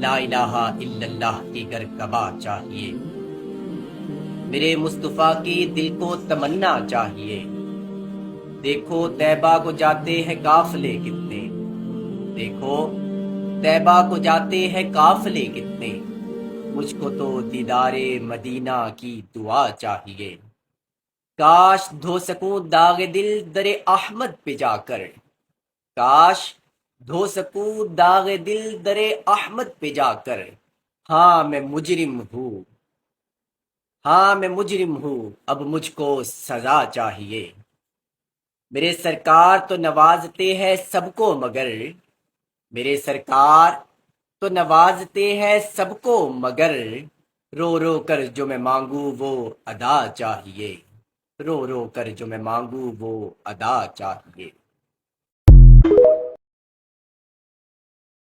ला इलाहा इल्लल्लाह की गर कबा चाहिए। मेरे मुस्तफ़ा की दिल को तमन्ना चाहिए। देखो तैबा को जाते हैं काफिले कितने, देखो तैबा को जाते हैं काफिले कितने। मुझको तो दीदारे मदीना की दुआ चाहिए। काश धो सकूं दागे दिल दरे अहमद पे जाकर, काश धो सकूं दागे दिल दरे अहमद पे जाकर। हाँ मैं मुजरिम हूँ, हाँ मैं मुजरिम हूँ, अब मुझको सजा चाहिए। मेरे सरकार तो नवाजते हैं सबको मगर, मेरे सरकार तो नवाजते हैं सबको मगर। रो रो कर जो मैं मांगू वो अदा चाहिए, रो रो कर जो मैं मांगू वो अदा चाहिए।